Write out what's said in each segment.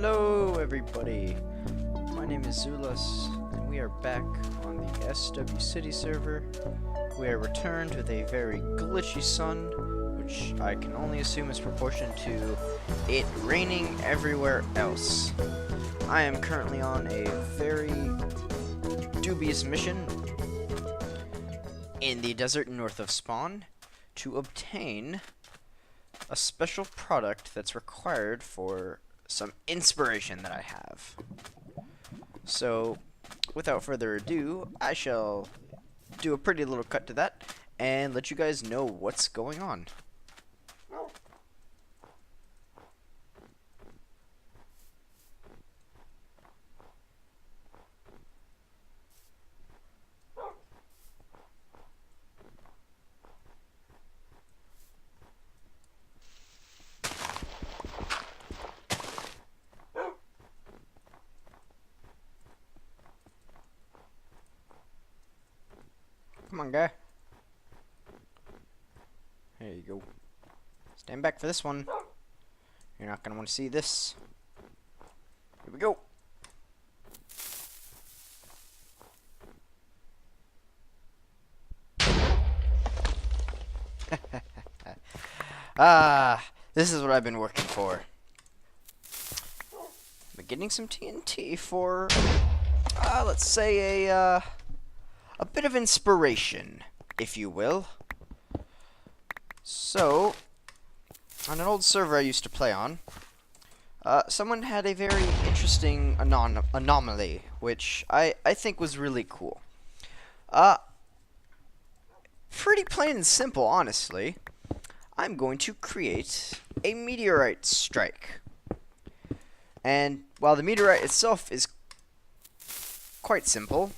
Hello everybody, my name is Zulas, and we are back on the SW City server. We are returned with a very glitchy sun, which I can only assume is proportional to it raining everywhere else. I am currently on a very dubious mission in the desert north of Spawn to obtain a special product that's required for some inspiration that I have. So, without further ado, I shall do a pretty little cut to that and let you guys know what's going on. Come on, guy. There you go. Stand back for this one. You're not going to want to see this. Here we go. This is what I've been working for. Been getting some TNT for, let's say a bit of inspiration, if you will. So, on an old server I used to play on, someone had a very interesting anomaly, which I think was really cool. Pretty plain and simple, honestly. I'm going to create a meteorite strike. And while the meteorite itself is quite simple,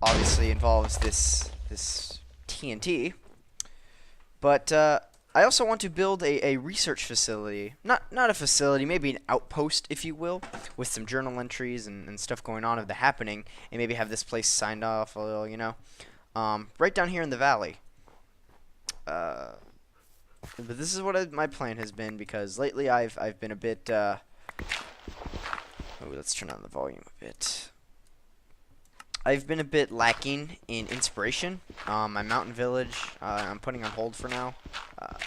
obviously involves this TNT, but I also want to build a research facility, not a facility, maybe an outpost, if you will, with some journal entries and stuff going on of the happening, and maybe have this place signed off a little, you know, right down here in the valley. But this is what my plan has been, because lately I've been a bit let's turn on the volume a bit. I've been a bit lacking in inspiration. My mountain village, I'm putting on hold for now,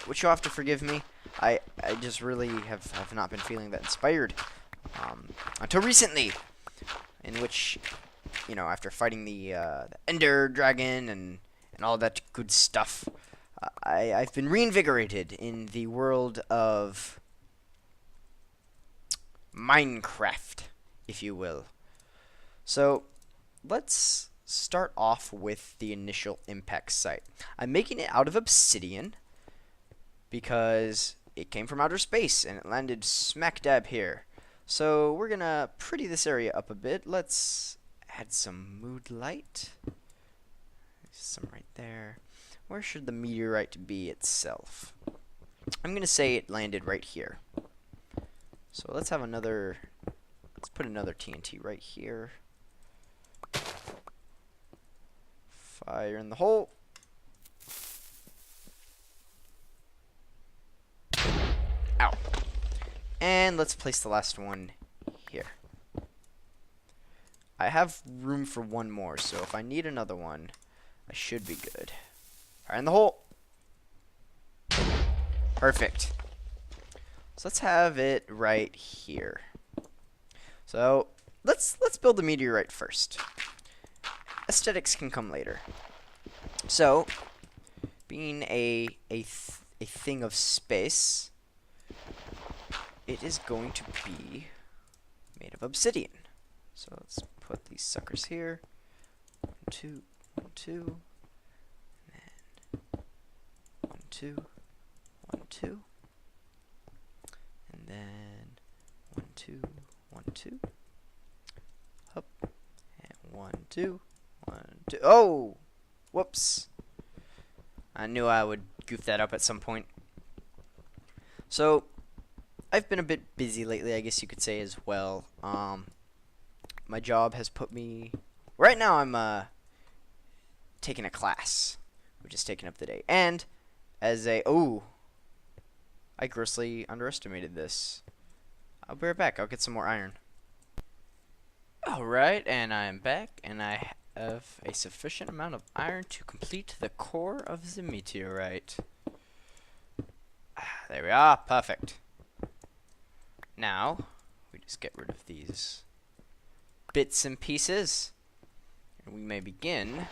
which you'll have to forgive me. I just really have not been feeling that inspired until recently, in which, you know, after fighting the Ender Dragon and all that good stuff, I've been reinvigorated in the world of Minecraft, if you will. So, let's start off with the initial impact site. I'm making it out of obsidian because it came from outer space and it landed smack dab here. So we're gonna pretty this area up a bit. Let's add some mood light. Some right there. Where should the meteorite be itself? I'm gonna say it landed right here. So let's put another TNT right here. Fire in the hole. Ow. And let's place the last one here. I have room for one more, so if I need another one, I should be good. Fire in the hole. Perfect. So let's have it right here. So let's build the meteorite first. Aesthetics can come later. So, being a thing of space, it is going to be made of obsidian. So let's put these suckers here. 1, 2, 1, 2, and then 1, 2, 1, 2, and then 1, 2, 1, 2. Up and 1, 2. 1, 2. Oh! Whoops. I knew I would goof that up at some point. So, I've been a bit busy lately, I guess you could say, as well. My job has put me... Right now, I'm taking a class, which is taking up the day. And, as a... Oh! I grossly underestimated this. I'll be right back. I'll get some more iron. Alright, and I'm back, and I have a sufficient amount of iron to complete the core of the meteorite. There we are. Perfect. Now, we just get rid of these bits and pieces, and we may begin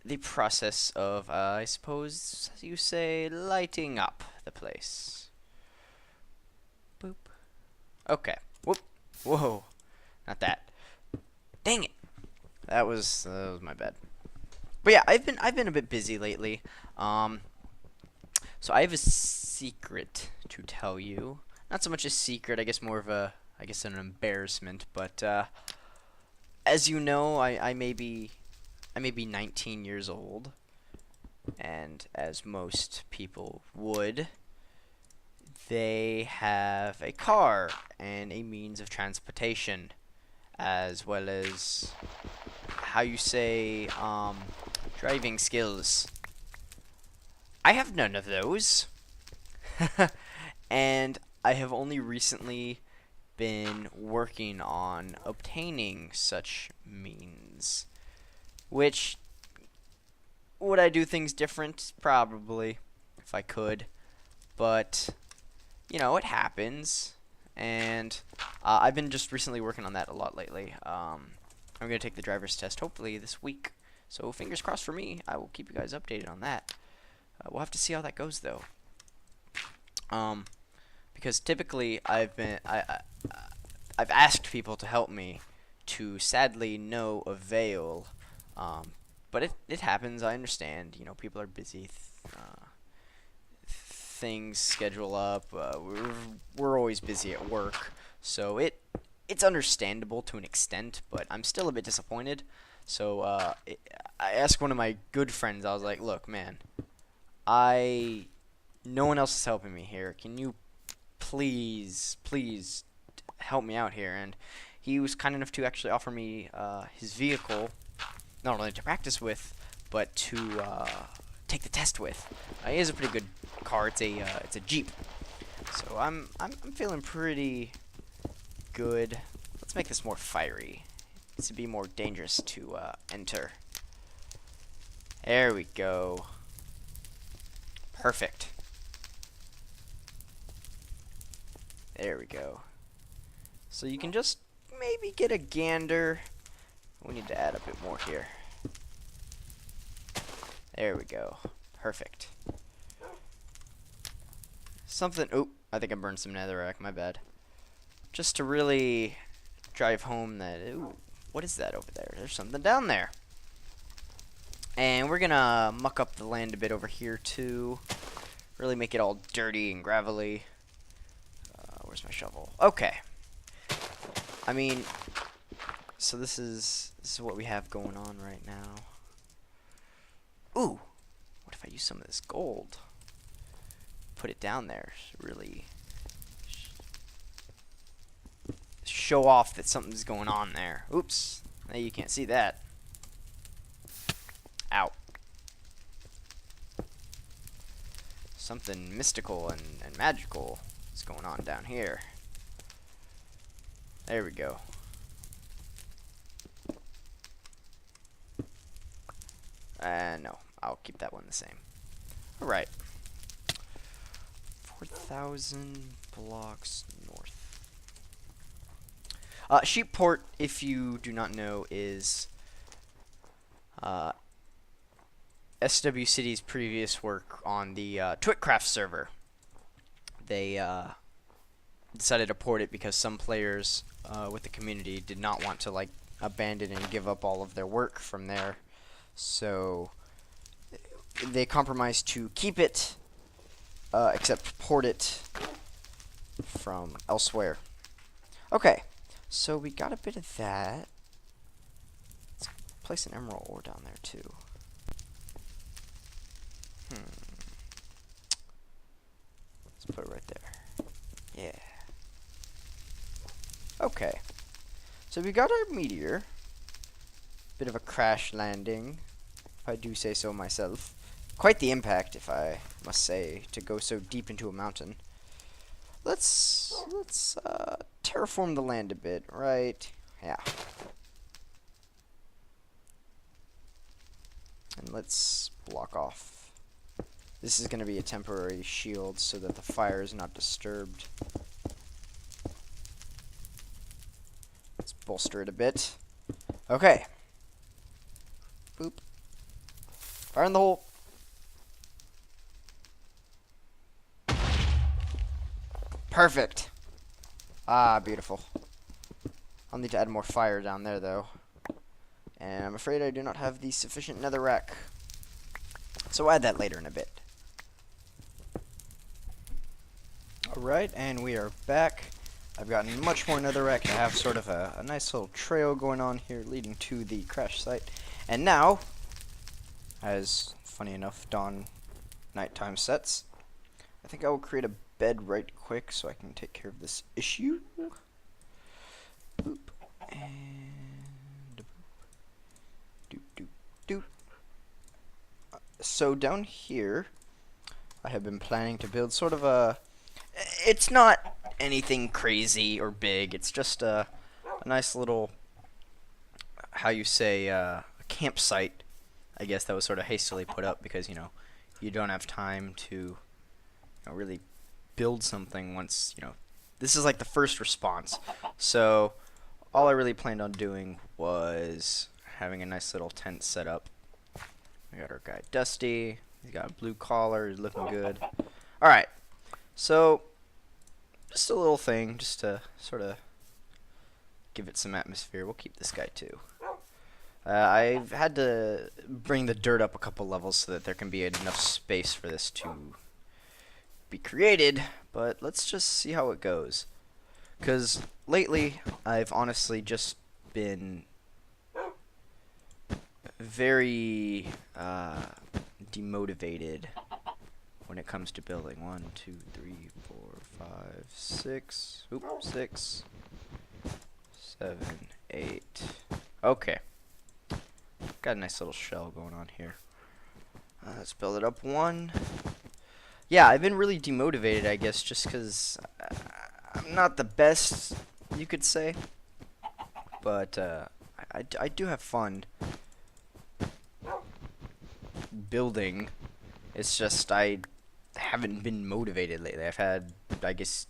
the process of, I suppose you say, lighting up the place. Boop. Okay. Whoop. Whoa. Not that. Dang it. That was my bad. But yeah, I've been a bit busy lately. So I have a secret to tell you. Not so much a secret, I guess more of a, an embarrassment. But as you know, I may be 19 years old, and as most people would, they have a car and a means of transportation, as well as how you say driving skills. I have none of those. And I have only recently been working on obtaining such means. Which, would I do things different? Probably, if I could. But, you know, it happens. And I've been just recently working on that a lot lately. I'm going to take the driver's test hopefully this week. So fingers crossed for me. I will keep you guys updated on that. We'll have to see how that goes, though. Because typically I've asked people to help me, to sadly no avail. But it happens. I understand. You know, people are busy. Things schedule up. We're always busy at work, so it's understandable to an extent. But I'm still a bit disappointed. So I asked one of my good friends. I was like, "Look, man, no one else is helping me here. Can you please help me out here?" And he was kind enough to actually offer me his vehicle, not only to practice with, but to take the test with. It is a pretty good car. It's a Jeep. So I'm feeling pretty good. Let's make this more fiery. It needs to be more dangerous to enter. There we go. Perfect. There we go. So you can just maybe get a gander. We need to add a bit more here. There we go. Perfect. Something. Oh, I think I burned some netherrack. My bad. Just to really drive home that. Ooh, what is that over there? There's something down there. And we're gonna muck up the land a bit over here too. Really make it all dirty and gravelly. Where's my shovel? Okay. I mean, so this is what we have going on right now. Ooh, what if I use some of this gold? Put it down there. Really show off that something's going on there. Oops. Now you can't see that. Ow. Something mystical and magical is going on down here. There we go. No, I'll keep that one the same. Alright. 4,000 blocks north. Sheepport, if you do not know, is SW City's previous work on the Twitcraft server. They decided to port it because some players with the community did not want to like abandon and give up all of their work from there. So they compromised to keep it, except port it from elsewhere. Okay, so we got a bit of that. Let's place an emerald ore down there too. Let's put it right there. Yeah. Okay. So we got our meteor. Bit of a crash landing, if I do say so myself. Quite the impact, if I must say, to go so deep into a mountain. let's terraform the land a bit, right? Yeah. And let's block off. This is going to be a temporary shield so that the fire is not disturbed. Let's bolster it a bit. Okay. Boop. Fire in the hole. Perfect. Ah, beautiful. I'll need to add more fire down there, though. And I'm afraid I do not have the sufficient netherrack. So we'll add that later in a bit. Alright, and we are back. I've gotten much more netherrack. I have sort of a nice little trail going on here leading to the crash site. And now, as funny enough, dawn nighttime sets, I think I will create a bed right quick so I can take care of this issue. Boop. And boop. Doop, doop, doop. So down here, I have been planning to build sort of a... It's not anything crazy or big. It's just a nice little, how you say, a campsite. I guess that was sort of hastily put up because, you know, you don't have time to really build something once, this is like the first response. So all I really planned on doing was having a nice little tent set up. We got our guy Dusty. He's got a blue collar. He's looking good. Alright. So just a little thing just to sort of give it some atmosphere. We'll keep this guy too. I've had to bring the dirt up a couple levels so that there can be enough space for this to be created, but let's just see how it goes. Because lately, I've honestly just been very demotivated when it comes to building. 1, 2, 3, 4, 5, 6. Oop, 6, 7, 8. Okay. Got a nice little shell going on here. Let's build it up 1. Yeah, I've been really demotivated, I guess, just because I'm not the best, you could say. But I do have fun building. It's just I haven't been motivated lately. I've had, I guess,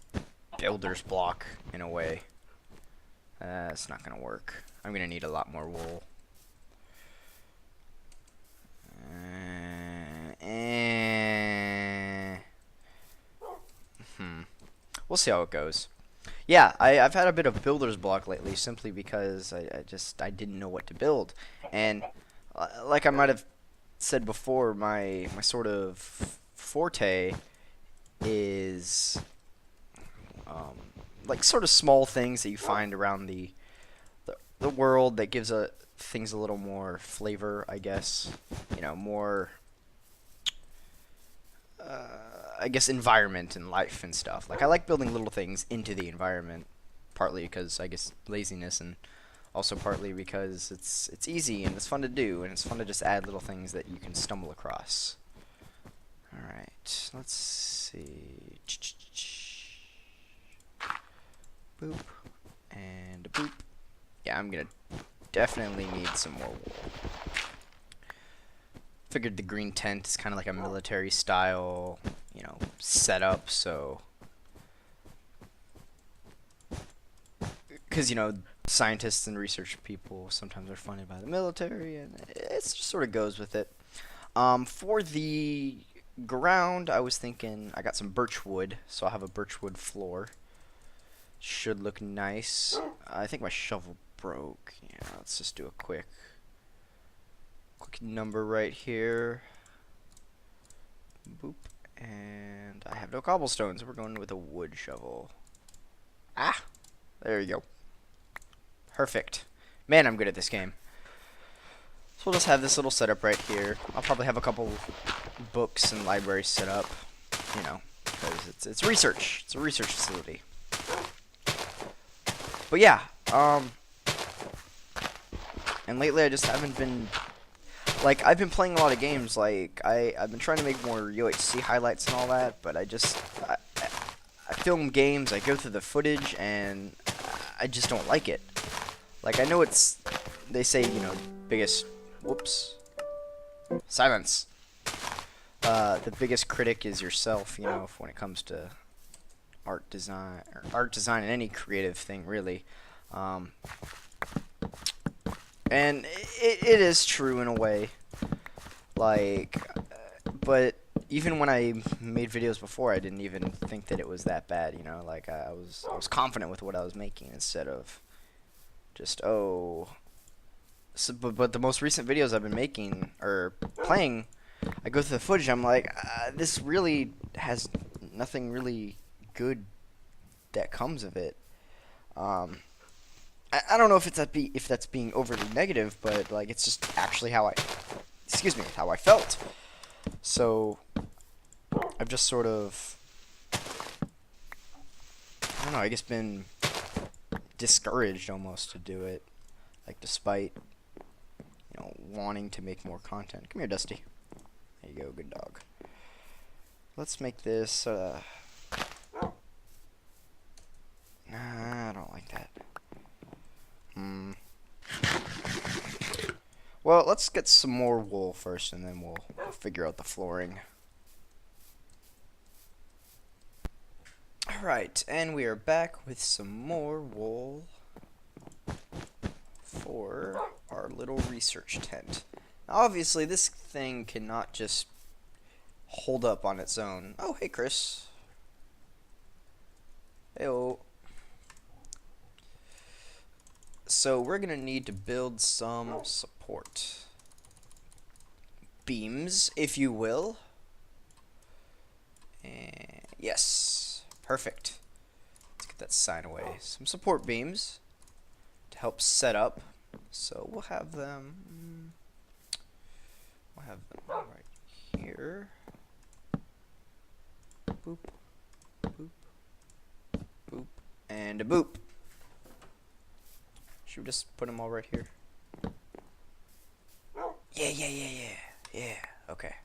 builder's block in a way. It's not going to work. I'm going to need a lot more wool. We'll see how it goes. Yeah, I've had a bit of builder's block lately simply because I didn't know what to build. And like I might have said before, my sort of forte is like sort of small things that you find around the world that gives things a little more flavor, I guess. More I guess environment and life and stuff. Like I like building little things into the environment, partly because I guess laziness, and also partly because it's easy and it's fun to do, and it's fun to just add little things that you can stumble across. All right, let's see. Boop and a boop. Yeah, I'm gonna definitely need some more wool. Figured the green tent is kind of like a military style, setup, so because scientists and research people sometimes are funded by the military, and it just sort of goes with it. For the ground, I was thinking I got some birch wood, so I'll have a birch wood floor. Should look nice. I think my shovel broke. Yeah, let's just do a quick number right here. Boop. And I have no cobblestones. We're going with a wood shovel. Ah! There you go. Perfect. Man, I'm good at this game. So we'll just have this little setup right here. I'll probably have a couple books and libraries set up. Because it's research. It's a research facility. But yeah, and lately I just haven't been, like, I've been playing a lot of games, like, I've been trying to make more UHC highlights and all that, but I film games, I go through the footage, and I just don't like it. Like, I know it's, they say, you know, biggest, whoops, silence. The biggest critic is yourself, you know, when it comes to art design, and any creative thing, really. And it is true in a way. Like, but even when I made videos before, I didn't even think that it was that bad, you know. Like, I was confident with what I was making instead of just, oh. So, but the most recent videos I've been making or playing, I go through the footage, I'm like, this really has nothing really good that comes of it. I don't know if if that's being overly negative, but like it's just actually how how I felt. So I've just sort of, I don't know, I guess been discouraged almost to do it, like despite, you know, wanting to make more content. Come here, Dusty. There you go, good dog. Let's make this, nah, I don't like that. Well, let's get some more wool first, and then we'll figure out the flooring. Alright, and we are back with some more wool for our little research tent. Now, obviously, this thing cannot just hold up on its own. Oh, hey, Chris. Hey-oh. So we're going to need to build some support beams, if you will. And yes, perfect. Let's get that sign away. Some support beams to help set up. So we'll have them right here. Boop, boop, boop, and a boop. Should we just put them all right here? Yeah. Okay.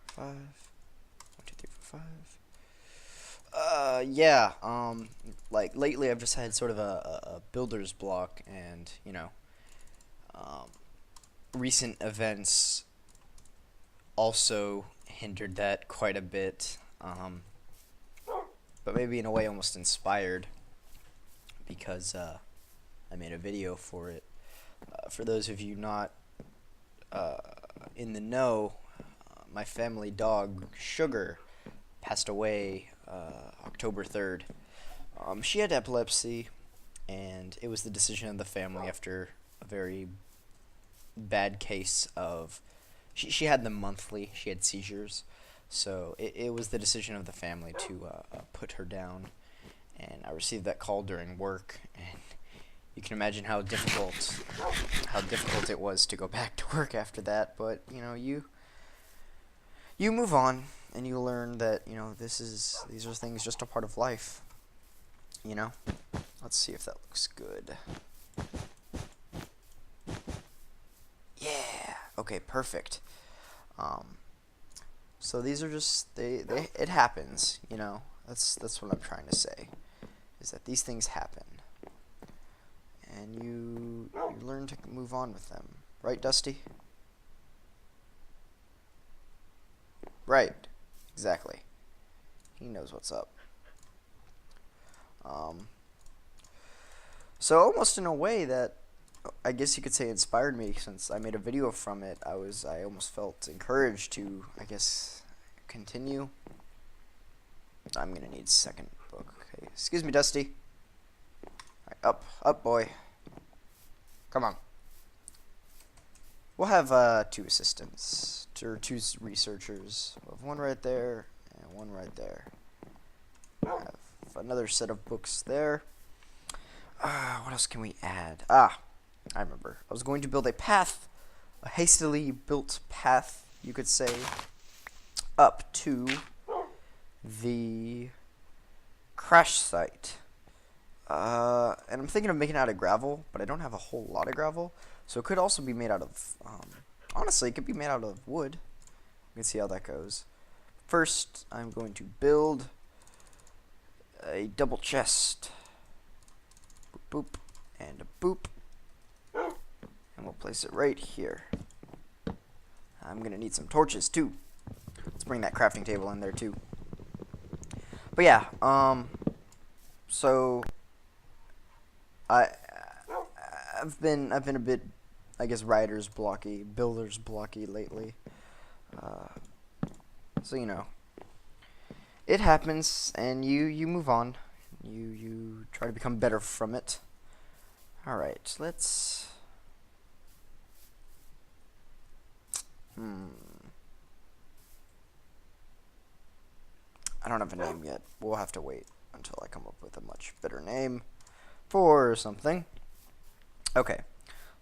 5. 1, 2, 3, 4, 5. Yeah. Like lately, I've just had sort of a builder's block, and you know, recent events also hindered that quite a bit. But maybe in a way, almost inspired, because I made a video for it. For those of you not in the know, my family dog, Sugar, passed away October 3rd. She had epilepsy, and it was the decision of the family after a very bad case of... She had them monthly. She had seizures. So it was the decision of the family to put her down. And I received that call during work, and you can imagine how difficult it was to go back to work after that. But you know, you move on, and you learn that, you know, these are things just a part of life. You know, let's see if that looks good. Yeah. Okay. Perfect. So these are just it happens. You know, that's what I'm trying to say, is that these things happen. And you learn to move on with them. Right, Dusty? Right. Exactly. He knows what's up. So almost in a way that I guess you could say inspired me, since I made a video from it, I almost felt encouraged to, I guess, continue. I'm gonna need second book. Okay. Excuse me, Dusty. Alright, up, boy. Come on. We'll have 2 assistants, or 2 researchers. We'll have one right there, and one right there. We'll have another set of books there. What else can we add? I remember. I was going to build a path, a hastily built path, you could say, up to the crash site. And I'm thinking of making it out of gravel, but I don't have a whole lot of gravel, so it could also be made out of, honestly, it could be made out of wood. We can see how that goes. First, I'm going to build a double chest. Boop, boop, and a boop. And we'll place it right here. I'm gonna need some torches too. Let's bring that crafting table in there too. But yeah, so I've been a bit, I guess, writer's blocky, builder's blocky lately. So you know, it happens, and you move on. You try to become better from it. All right, let's. I don't have a name yet. We'll have to wait until I come up with a much better name for something. Okay,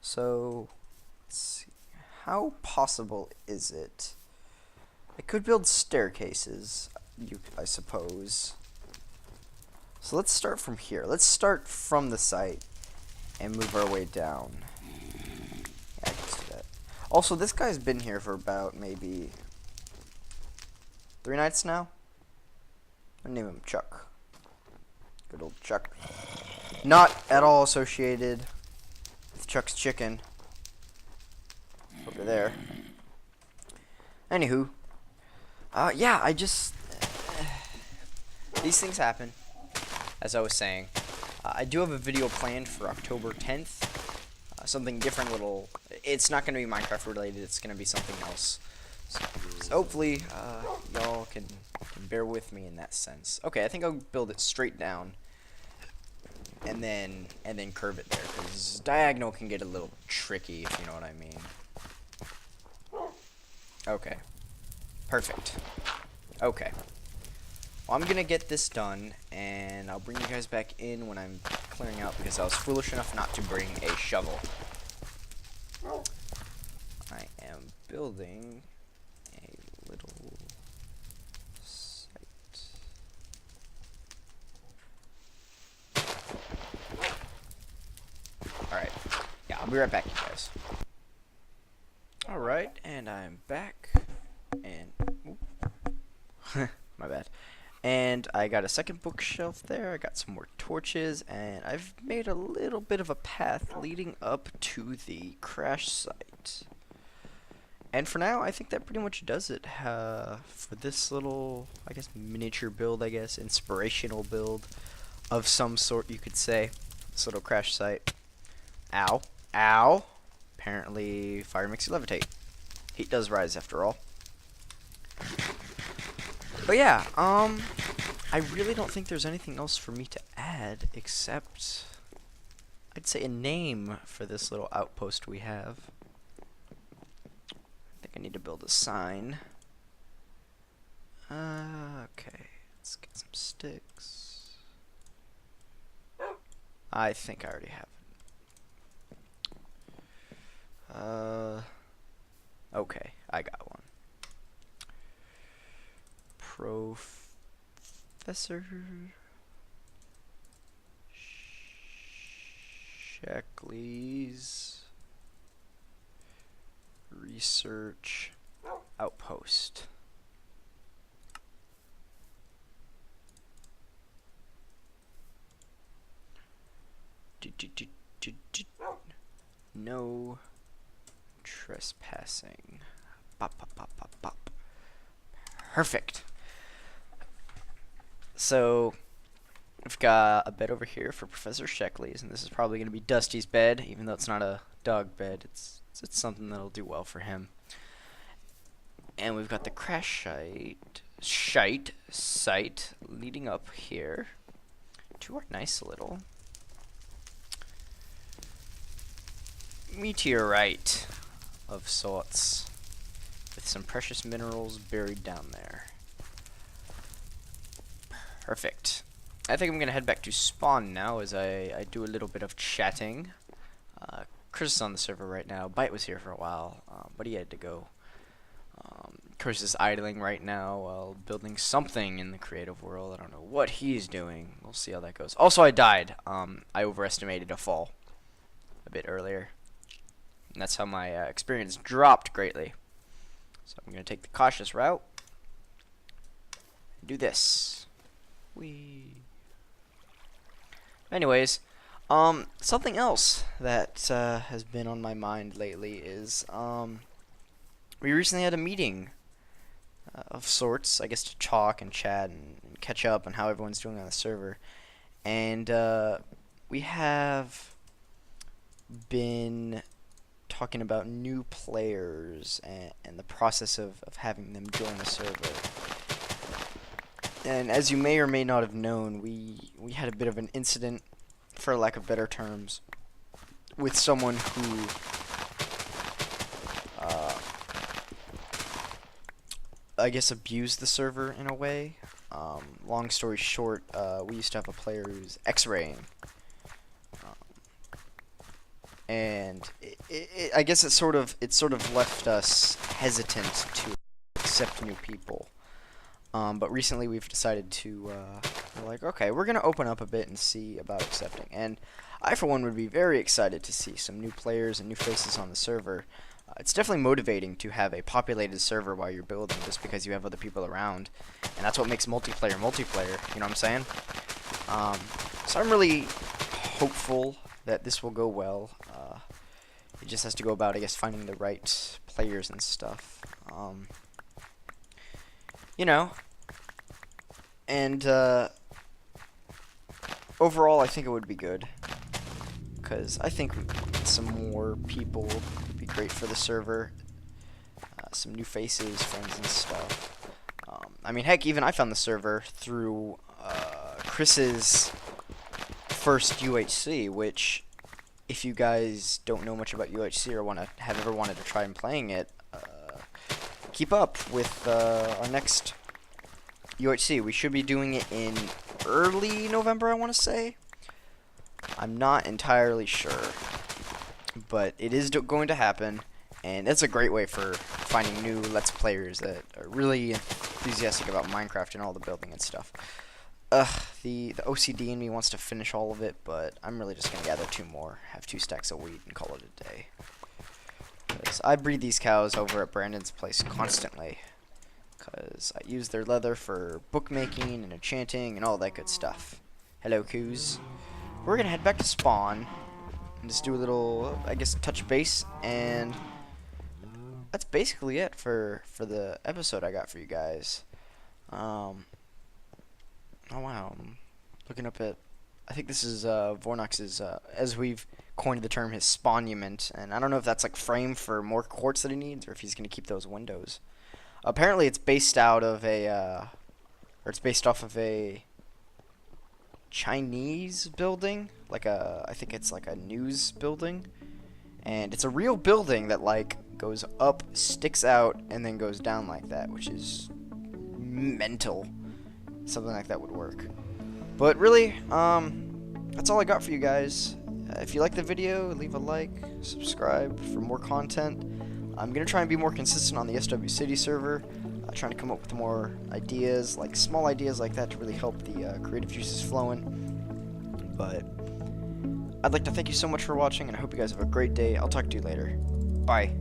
so let's see. How possible is it? I could build staircases, I suppose. So let's start from here. Let's start from the site and move our way down. Yeah, I can see that. Also, this guy's been here for about maybe 3 nights now. I name him Chuck. Good old Chuck. Not at all associated with Chuck's Chicken over there. Anywho, yeah, I just these things happen. As I was saying, I do have a video planned for October 10th. Something different, little. It's not going to be Minecraft related. It's going to be something else. So hopefully, y'all can bear with me in that sense. Okay, I think I'll build it straight down, and then curve it there, because diagonal can get a little tricky, if you know what I mean. Okay, perfect. Okay, well, I'm gonna get this done, and I'll bring you guys back in when I'm clearing out, because I was foolish enough not to bring a shovel. I am building a little site. Alright. Yeah, I'll be right back, you guys. Alright, and I'm back. And my bad. And I got a second bookshelf there. I got some more torches, and I've made a little bit of a path leading up to the crash site. And for now, I think that pretty much does it for this little, I guess, miniature build, I guess, inspirational build of some sort, you could say. This little crash site. Ow. Ow. Apparently, fire makes you levitate. Heat does rise, after all. But yeah, I really don't think there's anything else for me to add, except, I'd say, a name for this little outpost we have. I need to build a sign. Okay, let's get some sticks. I think I already have it. Okay, I got one. Professor Shackley's Research Outpost. No trespassing. Bop, bop, bop, bop, bop. Perfect. So we've got a bed over here for Professor Sheckley's, and this is probably going to be Dusty's bed, even though it's not a dog bed. It's something that'll do well for him. And we've got the crash site leading up here to our nice little meteorite of sorts with some precious minerals buried down there. Perfect. I think I'm gonna head back to spawn now as I do a little bit of chatting. Chris is on the server right now. Bite was here for a while, but he had to go. Chris is idling right now while building something in the creative world. I don't know what he's doing. We'll see how that goes. Also, I died. I overestimated a fall a bit earlier. And that's how my experience dropped greatly. So I'm going to take the cautious route. Do this. Whee. Anyways, something else that has been on my mind lately is we recently had a meeting of sorts, I guess, to talk and chat and catch up on how everyone's doing on the server. And we have been talking about new players and the process of having them join the server. And as you may or may not have known, we had a bit of an incident, for lack of better terms, with someone who I guess abused the server in a way. Long story short, we used to have a player who's X-raying, and I guess it sort of left us hesitant to accept new people. But recently we've decided to, we're like, okay, we're going to open up a bit and see about accepting. And I, for one, would be very excited to see some new players and new faces on the server. It's definitely motivating to have a populated server while you're building, just because you have other people around. And that's what makes multiplayer, you know what I'm saying? So I'm really hopeful that this will go well. It just has to go about, I guess, finding the right players and stuff. You know, and overall I think it would be good, because I think some more people would be great for the server, some new faces, friends and stuff. I mean, heck, even I found the server through Chris's first UHC, which, if you guys don't know much about UHC or have ever wanted to try and playing it, keep up with our next UHC. We should be doing it in early November, I want to say. I'm not entirely sure, but it is going to happen, and it's a great way for finding new Let's Players that are really enthusiastic about Minecraft and all the building and stuff. The OCD in me wants to finish all of it, but I'm really just going to gather 2 more, have 2 stacks of wheat, and call it a day. Because I breed these cows over at Brandon's place constantly, because I use their leather for bookmaking and enchanting and all that good stuff. Hello, coos. We're going to head back to spawn and just do a little, I guess, touch base, and that's basically it for the episode I got for you guys. Oh wow, I'm looking up at, I think this is Vornox's, as we've coined the term, his spawnument, and I don't know if that's like frame for more quartz that he needs, or if he's going to keep those windows. Apparently it's based out of a, or it's based off of a Chinese building, like I think it's like a news building, and it's a real building that like goes up, sticks out, and then goes down like that, which is mental. Something like that would work. But really, that's all I got for you guys. If you like the video, leave a like, subscribe for more content. I'm going to try and be more consistent on the SW City server, trying to come up with more ideas, like small ideas like that, to really help the creative juices flowing. But I'd like to thank you so much for watching, and I hope you guys have a great day. I'll talk to you later. Bye.